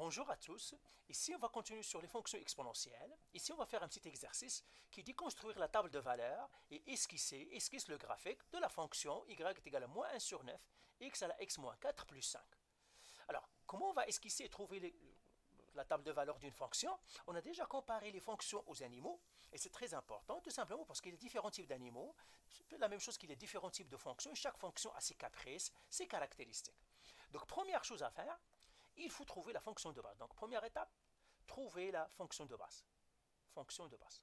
Bonjour à tous. Ici, on va continuer sur les fonctions exponentielles. Ici, on va faire un petit exercice qui dit construire la table de valeurs et esquisse le graphique de la fonction y est égal à moins 1 sur 9, x à la x moins 4 plus 5. Alors, comment on va esquisser et trouver la table de valeurs d'une fonction? On a déjà comparé les fonctions aux animaux, et c'est très important, tout simplement parce qu'il y a différents types d'animaux. C'est la même chose qu'il y a différents types de fonctions, et chaque fonction a ses caprices, ses caractéristiques. Donc, première chose à faire, il faut trouver la fonction de base. Donc, première étape, trouver la fonction de base. Fonction de base.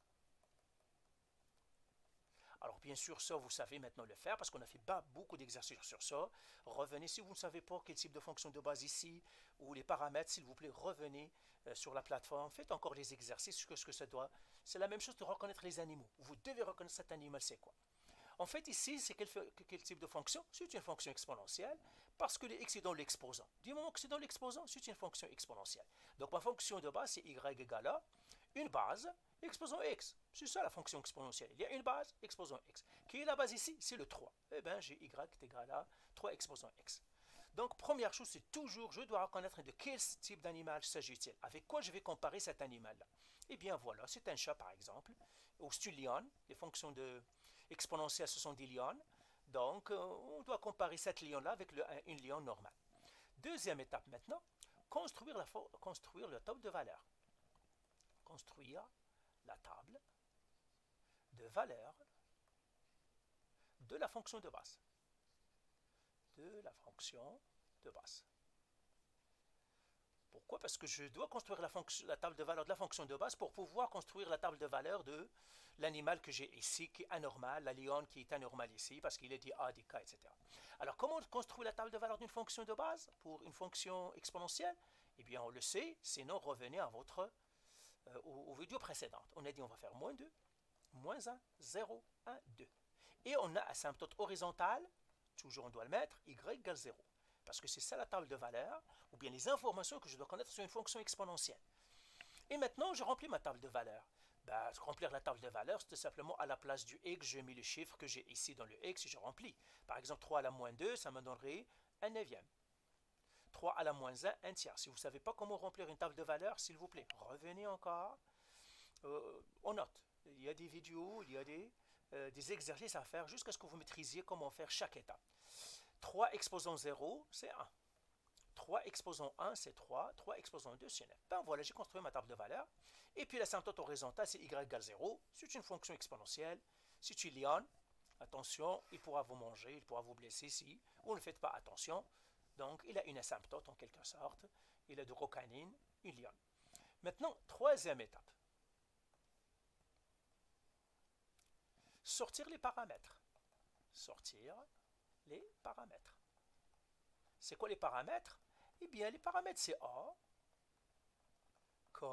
Alors, bien sûr, ça, vous savez maintenant le faire parce qu'on a fait beaucoup d'exercices sur ça. Revenez, si vous ne savez pas quel type de fonction de base ici ou les paramètres, s'il vous plaît, revenez sur la plateforme. Faites encore les exercices sur ce que ça doit. C'est la même chose de reconnaître les animaux. Vous devez reconnaître cet animal, c'est quoi. En fait, ici, c'est quel type de fonction? C'est une fonction exponentielle parce que x est dans l'exposant. Du moment que c'est dans l'exposant, c'est une fonction exponentielle. Donc, ma fonction de base, c'est y égale à une base, exposant x. C'est ça la fonction exponentielle. Il y a une base, exposant x. Qui est la base ici? C'est le 3. Eh bien, j'ai y est égal à 3 exposant x. Donc, première chose, c'est toujours, je dois reconnaître de quel type d'animal s'agit-il. Avec quoi je vais comparer cet animal-là? Eh bien, voilà, c'est un chat, par exemple, ou c'est une lionne. Les fonctions exponentielles, ce sont des lionnes. Donc, on doit comparer cette lionne-là avec une lionne normale. Deuxième étape maintenant, construire la table de valeurs. Construire la table de valeurs de la fonction de base. De la fonction de base. Pourquoi? Parce que je dois construire la table de valeurs de la fonction de base pour pouvoir construire la table de valeurs de l'animal que j'ai ici, qui est anormal, la lionne qui est anormale ici, parce qu'il est dit A, dit K, etc. Alors, comment on construit la table de valeurs d'une fonction de base pour une fonction exponentielle? Eh bien, on le sait, sinon revenez à aux vidéos précédentes. On a dit on va faire moins 2, moins 1, 0, 1, 2. Et on a asymptote horizontale, toujours on doit le mettre, y égale 0. Parce que c'est ça la table de valeurs, ou bien les informations que je dois connaître sur une fonction exponentielle. Et maintenant, je remplis ma table de valeurs. Remplir la table de valeurs, c'est tout simplement à la place du x, je mets le chiffre que j'ai ici dans le x et je remplis. Par exemple, 3 à la moins 2, ça me donnerait un neuvième. 3 à la moins 1, un tiers. Si vous ne savez pas comment remplir une table de valeurs, s'il vous plaît, revenez encore aux notes. Il y a des vidéos, il y a des exercices à faire jusqu'à ce que vous maîtrisiez comment faire chaque étape. 3 exposant 0, c'est 1. 3 exposant 1, c'est 3. 3 exposant 2, c'est 9. Ben voilà, j'ai construit ma table de valeurs. Et puis l'asymptote horizontale, c'est y égale 0. C'est une fonction exponentielle. C'est une lionne. Attention, il pourra vous manger, il pourra vous blesser si vous ne faites pas attention. Donc, il a une asymptote en quelque sorte. Il a de rocanine, une lionne. Maintenant, troisième étape. Sortir les paramètres. Sortir les paramètres. C'est quoi les paramètres? Eh bien, les paramètres, c'est A, K,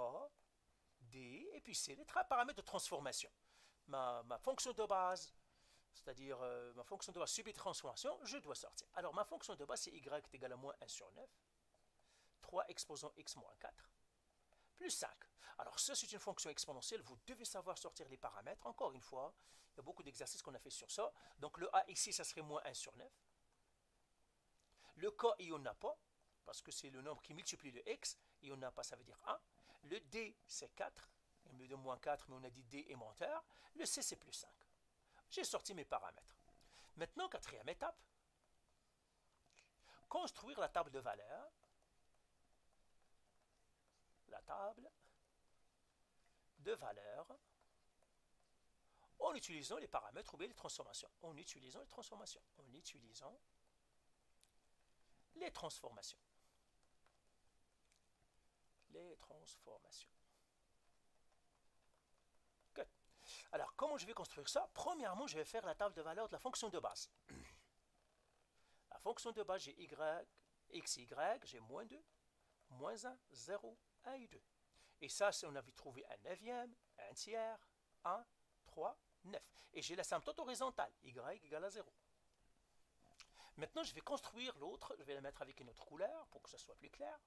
D, et puis C, les paramètres de transformation. Ma fonction de base, c'est-à-dire ma fonction de base subit transformation, je dois sortir. Alors, ma fonction de base, c'est y est égal à moins 1 sur 9, 3 exposant x moins 4, plus 5. Alors, ça, c'est une fonction exponentielle. Vous devez savoir sortir les paramètres. Encore une fois, il y a beaucoup d'exercices qu'on a fait sur ça. Donc, le A ici, ça serait moins 1 sur 9. Le K, il n'y en a pas, parce que c'est le nombre qui multiplie le x. Il n'y en a pas, ça veut dire 1. Le D, c'est 4. Il me donne moins 4, mais on a dit D est menteur. Le C, c'est plus 5. J'ai sorti mes paramètres. Maintenant, quatrième étape. Construire la table de valeurs. La table de valeurs en utilisant les paramètres ou bien les transformations. En utilisant les transformations. En utilisant les transformations. Les transformations. Good. Alors, comment je vais construire ça? Premièrement, je vais faire la table de valeurs de la fonction de base. La fonction de base, j'ai xy, j'ai moins 2, moins 1, 0, 1 et 2. Et ça, on avait trouvé un neuvième, un tiers, 1, 3, 9. Et j'ai l'asymptote horizontale, y égale à 0. Maintenant, je vais construire l'autre. Je vais la mettre avec une autre couleur pour que ce soit plus clair.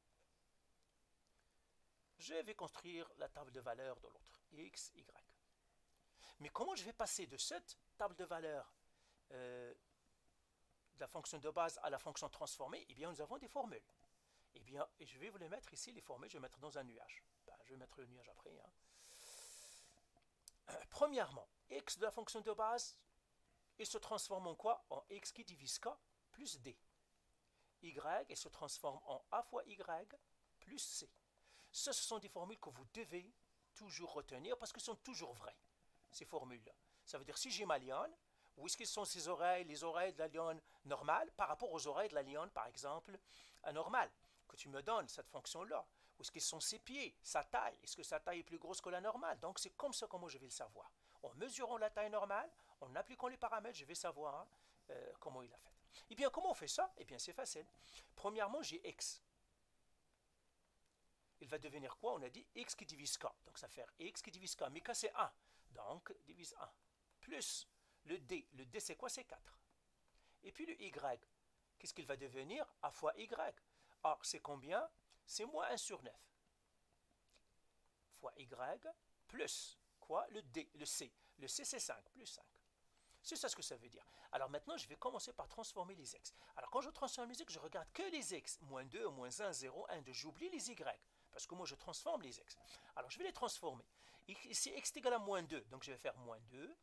Je vais construire la table de valeurs de l'autre, x, y. Mais comment je vais passer de cette table de valeurs de la fonction de base à la fonction transformée? Eh bien, nous avons des formules. Eh bien, et je vais vous les mettre ici, les former, je vais mettre dans un nuage. Ben, je vais mettre le nuage après. Hein. Premièrement, x de la fonction de base, il se transforme en quoi? En x qui divise k plus d. Y, il se transforme en a fois y plus c. Ce sont des formules que vous devez toujours retenir parce qu'elles sont toujours vraies, ces formules-là. Ça veut dire si j'ai ma lionne, où est-ce que sont ces oreilles, les oreilles de la lionne normale par rapport aux oreilles de la lionne, par exemple, anormale, que tu me donnes, cette fonction-là. Où est-ce qu'ils sont ses pieds, sa taille? Est-ce que sa taille est plus grosse que la normale? Donc c'est comme ça comment je vais le savoir. En mesurant la taille normale, en appliquant les paramètres, je vais savoir comment il a fait. Et bien comment on fait ça? Eh bien c'est facile. Premièrement, j'ai x. Il va devenir quoi? On a dit x qui divise k. Donc ça va faire x qui divise k. Mais k c'est 1. Donc divise 1. Plus le d. Le d c'est quoi? C'est 4. Et puis le y. Qu'est-ce qu'il va devenir? A fois y. A c'est combien? C'est moins 1 sur 9. Fois y plus quoi? Le d. Le c. Le c c'est 5. Plus 5. C'est ça ce que ça veut dire. Alors maintenant, je vais commencer par transformer les x. Alors quand je transforme les x, je regarde que les x. Moins 2, moins 1, 0, 1, 2. J'oublie les y. Parce que moi, je transforme les x. Alors je vais les transformer. Ici, x est égal à moins 2. Donc je vais faire moins 2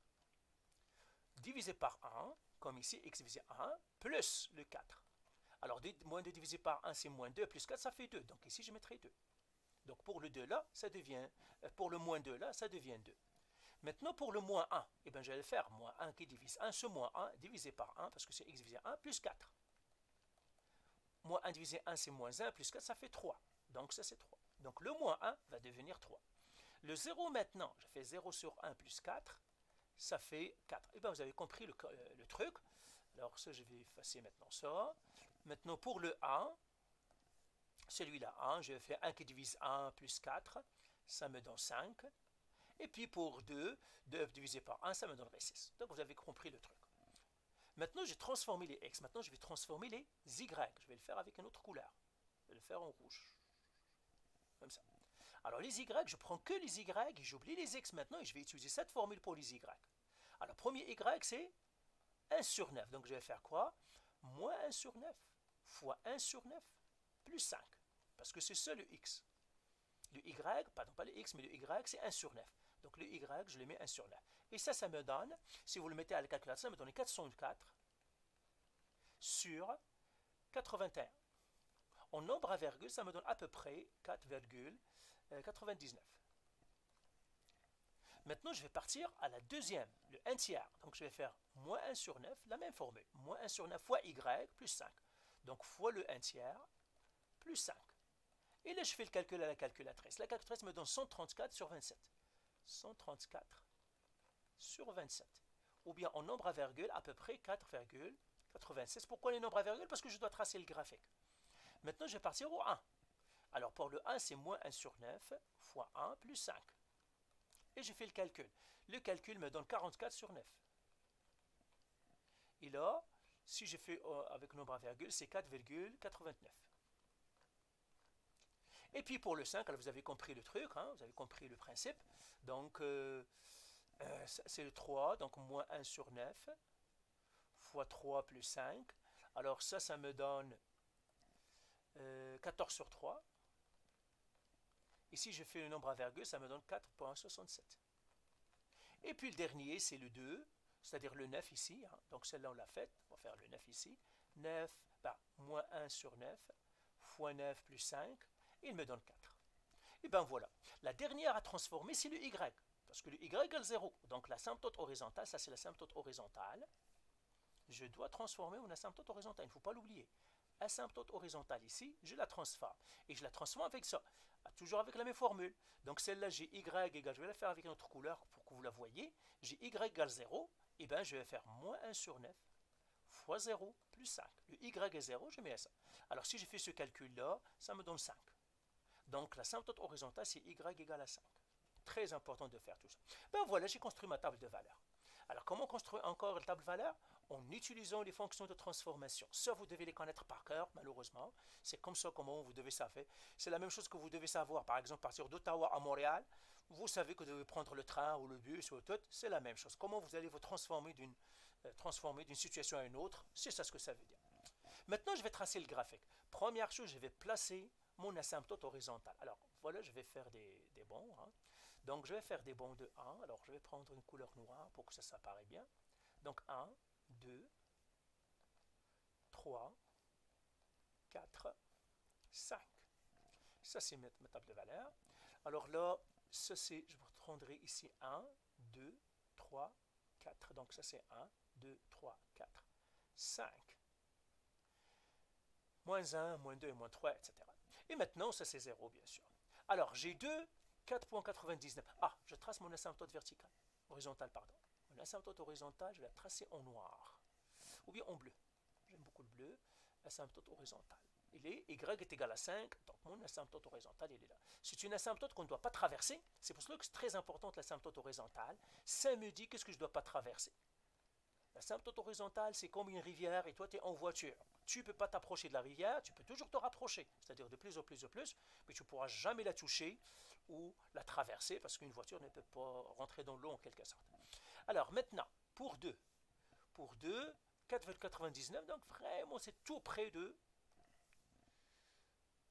divisé par 1. Comme ici, x divisé par 1, plus le 4. Alors moins 2 divisé par 1, c'est moins 2. Plus 4, ça fait 2. Donc ici, je mettrai 2. Donc pour le 2 là, ça devient... Pour le moins 2 là, ça devient 2. Maintenant, pour le moins 1, eh bien, je vais le faire. Moins 1 qui divise 1, ce moins 1 divisé par 1, parce que c'est x divisé 1, plus 4. Moins 1 divisé 1, c'est moins 1, plus 4, ça fait 3. Donc ça, c'est 3. Donc le moins 1 va devenir 3. Le 0 maintenant, je fais 0 sur 1 plus 4, ça fait 4. Eh bien, vous avez compris le truc. Alors ça, je vais effacer maintenant ça. Maintenant, pour le 1, celui-là, 1, je fais 1 qui divise 1 plus 4, ça me donne 5. Et puis pour 2, 2 divisé par 1, ça me donnerait 6. Donc vous avez compris le truc. Maintenant, j'ai transformé les x. Maintenant, je vais transformer les y. Je vais le faire avec une autre couleur. Je vais le faire en rouge. Comme ça. Alors les y, je prends que les y et j'oublie les x maintenant et je vais utiliser cette formule pour les y. Alors premier y, c'est 1 sur 9. Donc je vais faire quoi? Moins 1 sur 9 fois 1 sur 9 plus 5. Parce que c'est ça le x. Le y, pardon, pas le x, mais le y, c'est 1 sur 9. Donc le y, je le mets 1 sur 9. Et ça me donne, si vous le mettez à la calculatrice, ça me donne 404 sur 81. En nombre à virgule, ça me donne à peu près 4,99. Maintenant, je vais partir à la deuxième, le 1 tiers. Donc je vais faire moins 1 sur 9, la même formule. Moins 1 sur 9 fois y plus 5. Donc fois le 1 tiers plus 5. Et là, je fais le calcul à la calculatrice. La calculatrice me donne 134 sur 27. 134 sur 27. Ou bien en nombre à virgule, à peu près 4,86. Pourquoi les nombres à virgule? Parce que je dois tracer le graphique. Maintenant, je vais partir au 1. Alors pour le 1, c'est moins 1 sur 9 fois 1 plus 5. Et je fais le calcul. Le calcul me donne 44 sur 9. Et là, si je fais avec nombre à virgule, c'est 4,89. Et puis pour le 5, alors vous avez compris le truc, hein, vous avez compris le principe. Donc, c'est le 3, donc moins 1 sur 9, fois 3 plus 5. Alors ça me donne 14 sur 3. Ici, je fais le nombre à virgule, ça me donne 4,67. Et puis le dernier, c'est le 2, c'est-à-dire le 9 ici. Hein. Donc celle-là, on l'a faite. On va faire le 9 ici. 9, moins 1 sur 9, fois 9 plus 5, et il me donne 4. Et bien voilà. La dernière à transformer, c'est le y. Parce que le y égale 0. Donc l'asymptote horizontale, ça c'est l'asymptote horizontale. Je dois transformer mon asymptote horizontale. Il ne faut pas l'oublier. Asymptote horizontale ici, je la transforme. Et je la transforme avec ça. Toujours avec la même formule. Donc celle-là, j'ai y égale, je vais la faire avec une autre couleur pour que vous la voyez. J'ai y égale 0. Et bien je vais faire moins 1 sur 9 fois 0 plus 5. Le y est 0, je mets ça. Alors si je fais ce calcul-là, ça me donne 5. Donc l'asymptote horizontale, c'est y égale à 5. Très important de faire tout ça. Ben voilà, j'ai construit ma table de valeurs. Alors comment construire encore la table de valeurs? En utilisant les fonctions de transformation. Ça, vous devez les connaître par cœur, malheureusement. C'est comme ça comment vous devez savoir. C'est la même chose que vous devez savoir. Par exemple, partir d'Ottawa à Montréal, vous savez que vous devez prendre le train ou le bus ou tout. C'est la même chose. Comment vous allez vous transformer d'une situation à une autre, c'est ça ce que ça veut dire. Maintenant, je vais tracer le graphique. Première chose, je vais placer mon asymptote horizontal. Alors, voilà, je vais faire des bonds. Hein. Donc, je vais faire des bonds de 1. Alors, je vais prendre une couleur noire pour que ça s'apparaisse bien. Donc, 1, 2, 3, 4, 5. Ça, c'est ma table de valeurs. Alors là, ça, c'est, je prendrai ici 1, 2, 3, 4. Donc, ça, c'est 1, 2, 3, 4, 5. Moins 1, moins 2, moins 3, etc. Et maintenant, ça, c'est 0, bien sûr. Alors, j'ai 2, 4,99. Ah, je trace mon asymptote vertical. Horizontal, pardon. Mon asymptote horizontal, je vais la tracer en noir. Ou bien en bleu. J'aime beaucoup le bleu. Asymptote horizontal. Il est y est égal à 5, donc mon asymptote horizontal, il est là. C'est une asymptote qu'on ne doit pas traverser. C'est pour cela que c'est très important l'asymptote horizontale. Ça me dit qu'est-ce que je ne dois pas traverser. L'asymptote horizontale, c'est comme une rivière et toi, tu es en voiture. Tu ne peux pas t'approcher de la rivière, tu peux toujours te rapprocher, c'est-à-dire de plus en plus en plus, mais tu ne pourras jamais la toucher ou la traverser parce qu'une voiture ne peut pas rentrer dans l'eau en quelque sorte. Alors maintenant, pour 2, 4,99, donc vraiment c'est tout près de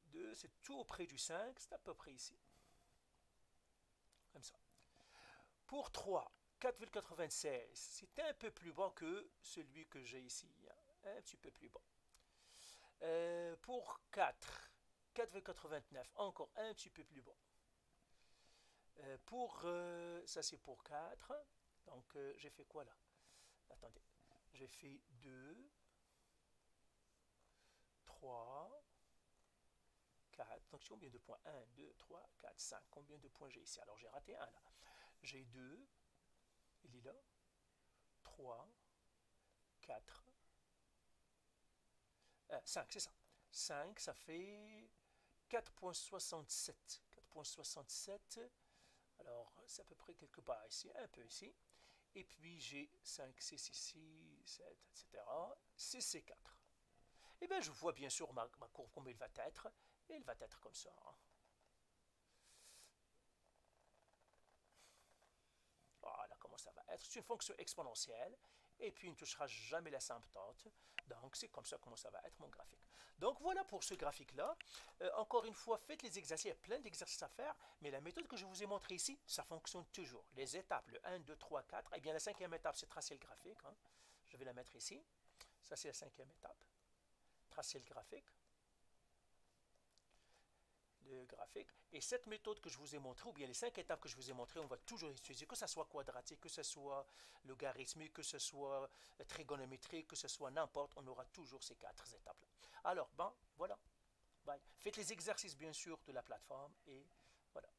2, c'est tout près du 5, c'est à peu près ici. Comme ça. Pour 3, 4,96, c'est un peu plus bas que celui que j'ai ici. Un petit peu plus bas. Pour 4, 4,89, encore un petit peu plus bas. Ça c'est pour 4. Donc j'ai fait quoi là? Attendez. J'ai fait 2, 3, 4. Donc j'ai combien de points? 1, 2, 3, 4, 5. Combien de points j'ai ici? Alors j'ai raté un là. J'ai 2, il est là. 3, 4, 5, c'est ça. 5, ça fait 4,67. 4,67. Alors, c'est à peu près quelque part ici, un peu ici. Et puis, j'ai 5, 6 ici, 7, etc. 6 et 4. Et bien, je vois bien sûr ma courbe comme elle va être. Et elle va être comme ça. Hein. Voilà comment ça va être. C'est une fonction exponentielle. Et puis, il ne touchera jamais l'asymptote. Donc, c'est comme ça comment ça va être mon graphique. Donc, voilà pour ce graphique-là. Encore une fois, faites les exercices. Il y a plein d'exercices à faire. Mais la méthode que je vous ai montrée ici, ça fonctionne toujours. Les étapes, le 1, 2, 3, 4. Eh bien, la cinquième étape, c'est tracer le graphique. Hein. Je vais la mettre ici. Ça, c'est la cinquième étape. Tracer le graphique. Le graphique. Et cette méthode que je vous ai montrée, ou bien les 5 étapes que je vous ai montrées, on va toujours utiliser, que ce soit quadratique, que ce soit logarithmique, que ce soit trigonométrique, que ce soit n'importe, on aura toujours ces 4 étapes-là. Alors, voilà. Bye. Faites les exercices, bien sûr, de la plateforme et voilà.